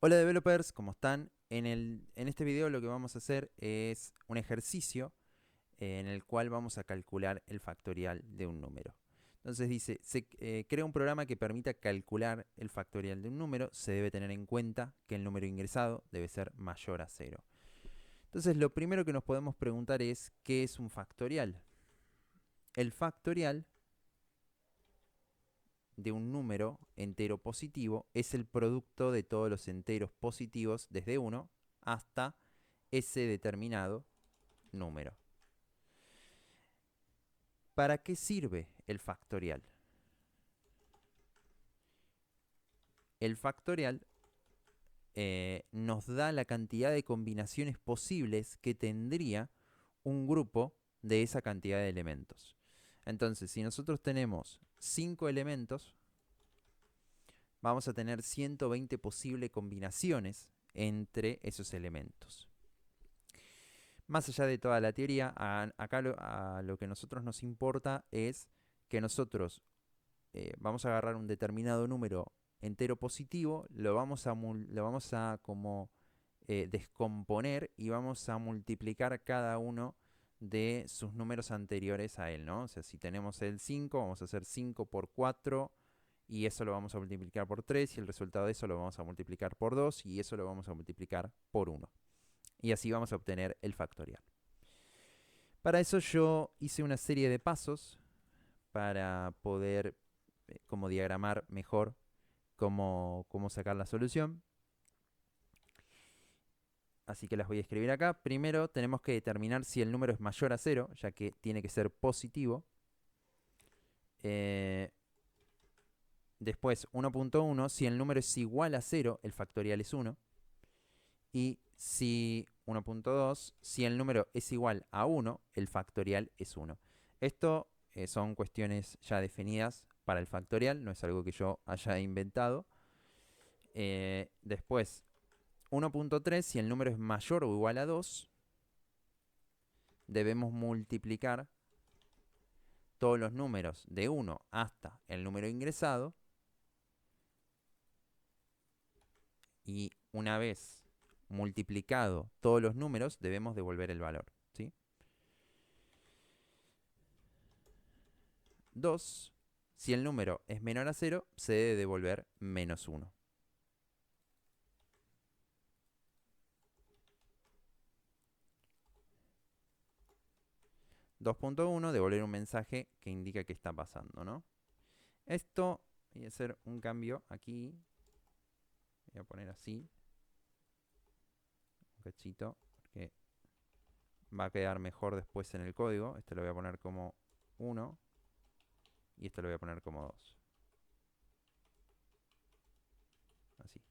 Hola developers, ¿cómo están? En este video lo que vamos a hacer es un ejercicio en el cual vamos a calcular el factorial de un número. Entonces dice, se crea un programa que permita calcular el factorial de un número. Se debe tener en cuenta que el número ingresado debe ser mayor a 0. Entonces lo primero que nos podemos preguntar es, ¿qué es un factorial? El factorial de un número entero positivo es el producto de todos los enteros positivos desde 1 hasta ese determinado número. ¿Para qué sirve el factorial? El factorial nos da la cantidad de combinaciones posibles que tendría un grupo de esa cantidad de elementos. Entonces, si nosotros tenemos 5 elementos, vamos a tener 120 posibles combinaciones entre esos elementos. Más allá de toda la teoría, acá a lo que a nosotros nos importa es que nosotros vamos a agarrar un determinado número entero positivo, lo vamos a como descomponer y vamos a multiplicar cada uno de sus números anteriores a él, ¿no? O sea, si tenemos el 5, vamos a hacer 5 por 4 y eso lo vamos a multiplicar por 3 y el resultado de eso lo vamos a multiplicar por 2 y eso lo vamos a multiplicar por 1. Y así vamos a obtener el factorial. Para eso yo hice una serie de pasos para poder como diagramar mejor cómo sacar la solución. Así que las voy a escribir acá. Primero tenemos que determinar si el número es mayor a 0, ya que tiene que ser positivo. Después 1.1, si el número es igual a 0, el factorial es 1. Y si 1.2, si el número es igual a 1, el factorial es 1. Esto son cuestiones ya definidas para el factorial, no es algo que yo haya inventado. Después 1.3, si el número es mayor o igual a 2, debemos multiplicar todos los números de 1 hasta el número ingresado. Y una vez multiplicado todos los números, debemos devolver el valor, ¿sí? 2, si el número es menor a 0, se debe devolver menos 1. 2.1, devolver un mensaje que indica qué está pasando, ¿no? Esto, voy a hacer un cambio aquí. Voy a poner así. Un cachito, porque va a quedar mejor después en el código. Este lo voy a poner como 1 y este lo voy a poner como 2. Así.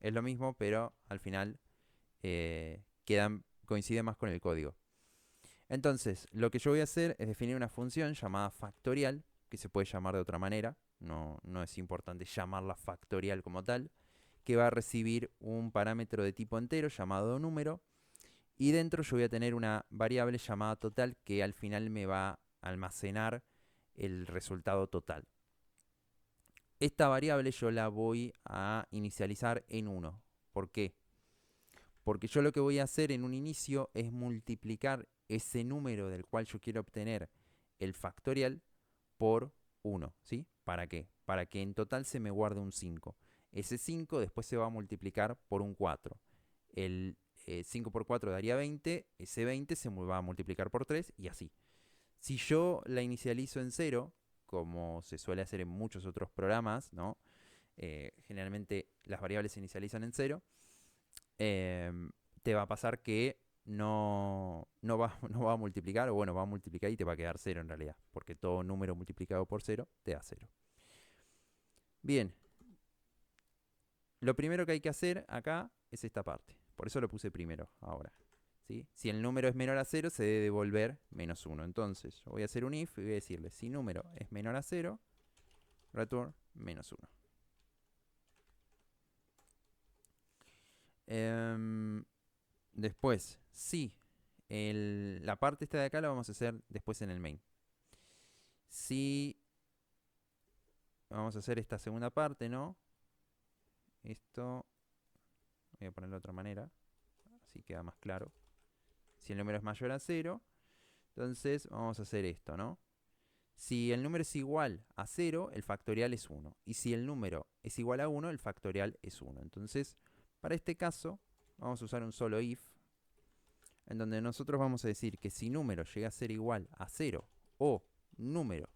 Es lo mismo, pero al final coincide más con el código. Entonces, lo que yo voy a hacer es definir una función llamada factorial, que se puede llamar de otra manera, no es importante llamarla factorial como tal, que va a recibir un parámetro de tipo entero llamado número, y dentro yo voy a tener una variable llamada total que al final me va a almacenar el resultado total. Esta variable yo la voy a inicializar en 1. ¿Por qué? Porque yo lo que voy a hacer en un inicio es multiplicar ese número del cual yo quiero obtener el factorial por 1, ¿sí? ¿Para qué? Para que en total se me guarde un 5. Ese 5 después se va a multiplicar por un 4. El 5 por 4 daría 20, ese 20 se va a multiplicar por 3 y así. Si yo la inicializo en 0, como se suele hacer en muchos otros programas, ¿no? Generalmente las variables se inicializan en 0, te va a pasar que no va a multiplicar, o bueno, va a multiplicar y te va a quedar 0 en realidad, porque todo número multiplicado por 0 te da 0. Bien, lo primero que hay que hacer acá es esta parte, por eso lo puse primero ahora. ¿Sí? Si el número es menor a 0, se debe devolver menos 1. Entonces, yo voy a hacer un if y voy a decirle, si número es menor a 0, return menos 1. Después, si la parte esta de acá la vamos a hacer después en el main. Si vamos a hacer esta segunda parte, ¿no? esto voy a ponerlo de otra manera, así queda más claro. Si el número es mayor a 0, entonces vamos a hacer esto, ¿no? Si el número es igual a 0, el factorial es 1. Y si el número es igual a 1, el factorial es 1. Entonces, para este caso, vamos a usar un solo if, en donde nosotros vamos a decir que si número llega a ser igual a 0 o número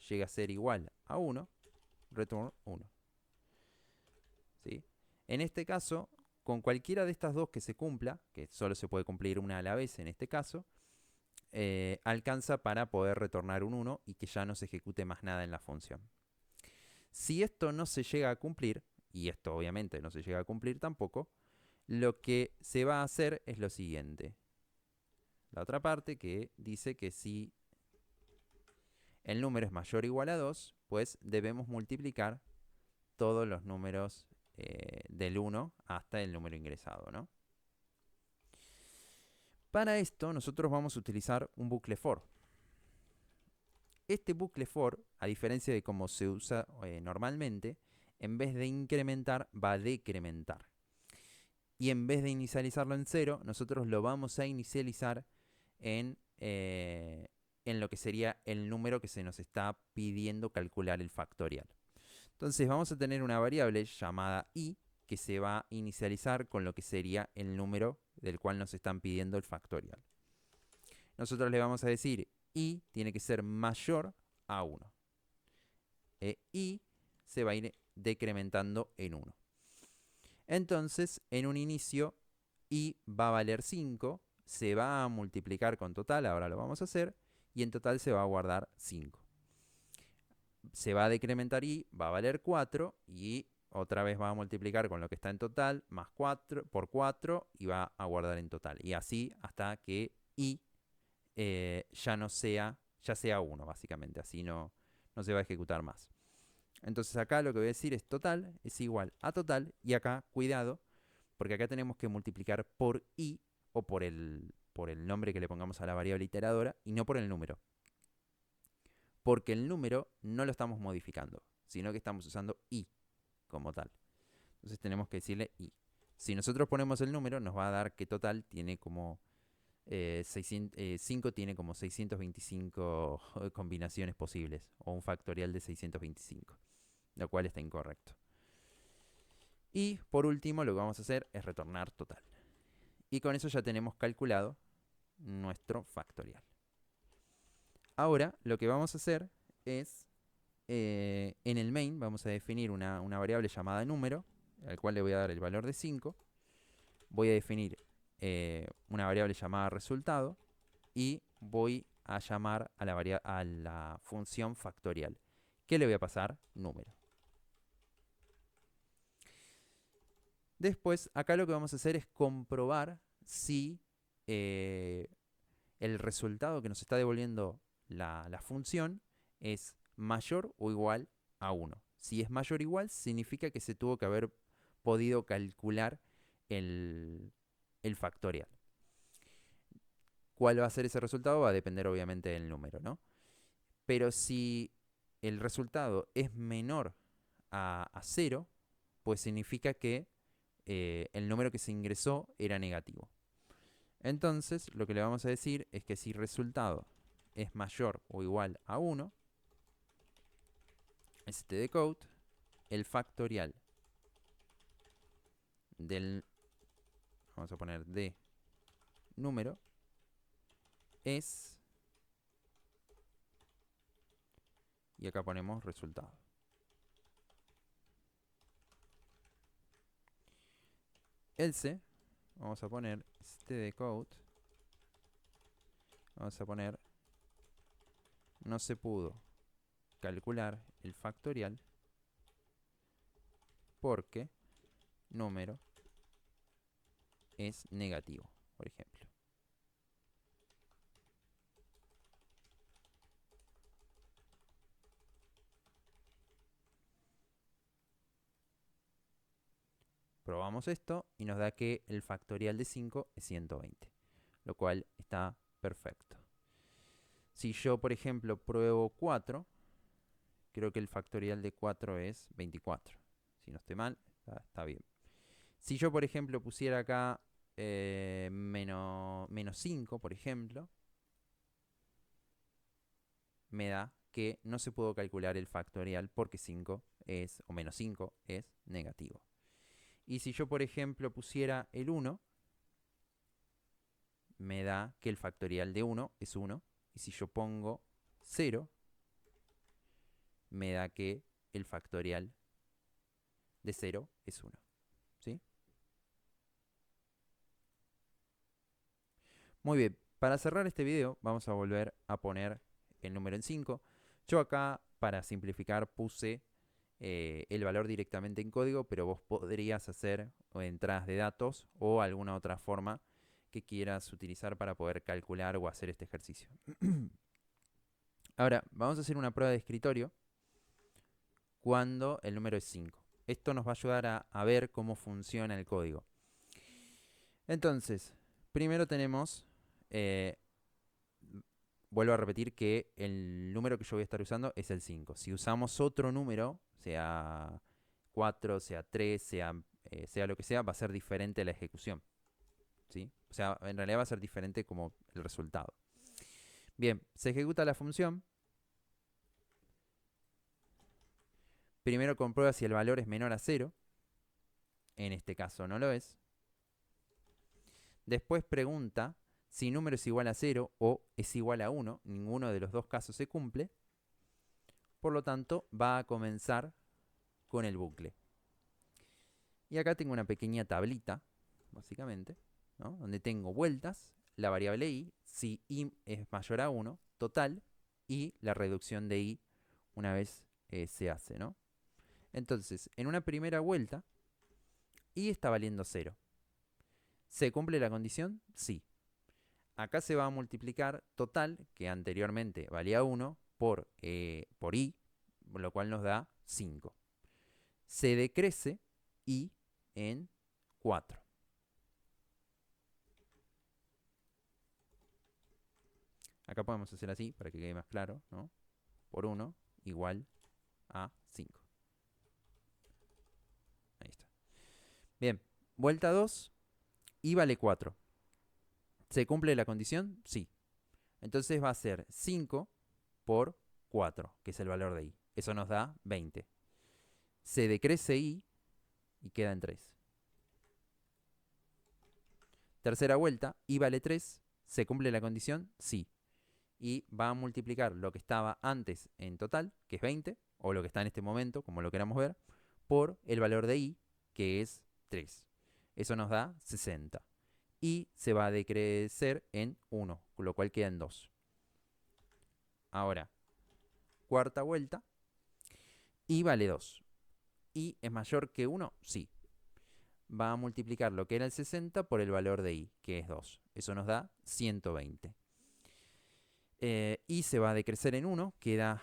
llega a ser igual a 1, return 1. ¿Sí? En este caso, con cualquiera de estas dos que se cumpla, que solo se puede cumplir una a la vez en este caso, alcanza para poder retornar un 1 y que ya no se ejecute más nada en la función. Si esto no se llega a cumplir, y esto obviamente no se llega a cumplir tampoco, lo que se va a hacer es lo siguiente. La otra parte que dice que si el número es mayor o igual a 2, pues debemos multiplicar todos los números del 1 hasta el número ingresado, ¿no? Para esto nosotros vamos a utilizar un bucle for. Este bucle for, a diferencia de cómo se usa normalmente, en vez de incrementar, va a decrementar. Y en vez de inicializarlo en 0, nosotros lo vamos a inicializar en lo que sería el número que se nos está pidiendo calcular el factorial. Entonces vamos a tener una variable llamada i que se va a inicializar con lo que sería el número del cual nos están pidiendo el factorial. Nosotros le vamos a decir i tiene que ser mayor a 1. I se va a ir decrementando en 1. Entonces, en un inicio, i va a valer 5, se va a multiplicar con total, ahora lo vamos a hacer, y en total se va a guardar 5. Se va a decrementar i, va a valer 4, y otra vez va a multiplicar con lo que está en total, más 4 por 4, y va a guardar en total. Y así hasta que i ya sea 1, básicamente. Así no se va a ejecutar más. Entonces acá lo que voy a decir es total es igual a total. Y acá, cuidado, porque acá tenemos que multiplicar por i o por el nombre que le pongamos a la variable iteradora y no por el número. Porque el número no lo estamos modificando, sino que estamos usando i como tal. Entonces tenemos que decirle i. Si nosotros ponemos el número, nos va a dar que total tiene como 5 tiene como 625 combinaciones posibles, o un factorial de 625, lo cual está incorrecto. Y por último, lo que vamos a hacer es retornar total. Y con eso ya tenemos calculado nuestro factorial. Ahora, lo que vamos a hacer es, en el main, vamos a definir una variable llamada número, al cual le voy a dar el valor de 5. Voy a definir una variable llamada resultado, y voy a llamar a la función factorial. ¿Qué le voy a pasar? Número. Después, acá lo que vamos a hacer es comprobar si el resultado que nos está devolviendo la función es mayor o igual a 1. Si es mayor o igual, significa que se tuvo que haber podido calcular el factorial. ¿Cuál va a ser ese resultado? Va a depender obviamente del número, ¿no? Pero si el resultado es menor a 0, pues significa que el número que se ingresó era negativo. Entonces, lo que le vamos a decir es que si el resultado es mayor o igual a 1, stdcode, el factorial del, vamos a poner de número, es, y acá ponemos resultado. Else, vamos a poner stdcode, vamos a poner no se pudo calcular el factorial porque número es negativo, por ejemplo. Probamos esto y nos da que el factorial de 5 es 120, lo cual está perfecto. Si yo, por ejemplo, pruebo 4, creo que el factorial de 4 es 24. Si no estoy mal, Está bien. Si yo, por ejemplo, pusiera acá menos 5, por ejemplo, me da que no se pudo calcular el factorial porque 5 es, o menos 5 es negativo. Y si yo, por ejemplo, pusiera el 1, me da que el factorial de 1 es 1. Y si yo pongo 0, me da que el factorial de 0 es 1. ¿Sí? Muy bien. Para cerrar este video, vamos a volver a poner el número en 5. Yo acá, para simplificar, puse el valor directamente en código, pero vos podrías hacer entradas de datos o alguna otra forma que quieras utilizar para poder calcular o hacer este ejercicio. Ahora, vamos a hacer una prueba de escritorio cuando el número es 5. Esto nos va a ayudar a ver cómo funciona el código. Entonces, primero tenemos, vuelvo a repetir que el número que yo voy a estar usando es el 5. Si usamos otro número, sea 4, sea 3, sea lo que sea, va a ser diferente la ejecución. ¿Sí? O sea, en realidad va a ser diferente como el resultado. Bien, se ejecuta la función. Primero comprueba si el valor es menor a 0. En este caso no lo es. Después pregunta si número es igual a 0 o es igual a 1. Ninguno de los dos casos se cumple. Por lo tanto, va a comenzar con el bucle. Y acá tengo una pequeña tablita, básicamente, ¿no? Donde tengo vueltas, la variable i, si i es mayor a 1, total, y la reducción de i una vez se hace, ¿no? Entonces, en una primera vuelta, i está valiendo 0. ¿Se cumple la condición? Sí. Acá se va a multiplicar total, que anteriormente valía 1, por i, lo cual nos da 5. Se decrece i en 4. Acá podemos hacer así para que quede más claro, ¿no? Por 1 igual a 5. Ahí está. Bien, vuelta 2, i vale 4. ¿Se cumple la condición? Sí. Entonces va a ser 5 por 4, que es el valor de i. Eso nos da 20. Se decrece i y queda en 3. Tercera vuelta, i vale 3. ¿Se cumple la condición? Sí. Y va a multiplicar lo que estaba antes en total, que es 20, o lo que está en este momento, como lo queramos ver, por el valor de i, que es 3. Eso nos da 60. Y se va a decrecer en 1, con lo cual queda en 2. Ahora, cuarta vuelta, i vale 2. ¿I es mayor que 1? Sí. Va a multiplicar lo que era el 60 por el valor de i, que es 2. Eso nos da 120. Y se va a decrecer en 1, queda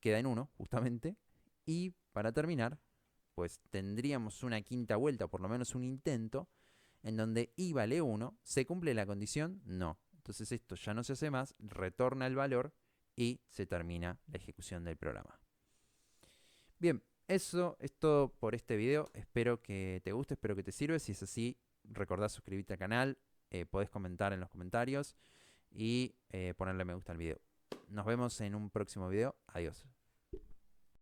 en 1 justamente. Y para terminar, pues tendríamos una quinta vuelta, por lo menos un intento, en donde i vale 1. ¿Se cumple la condición? No. Entonces esto ya no se hace más, retorna el valor y se termina la ejecución del programa. Bien, eso es todo por este video. Espero que te guste, espero que te sirva. Si es así, recordá suscribirte al canal, podés comentar en los comentarios y ponerle me gusta al video. Nos vemos en un próximo video. Adiós.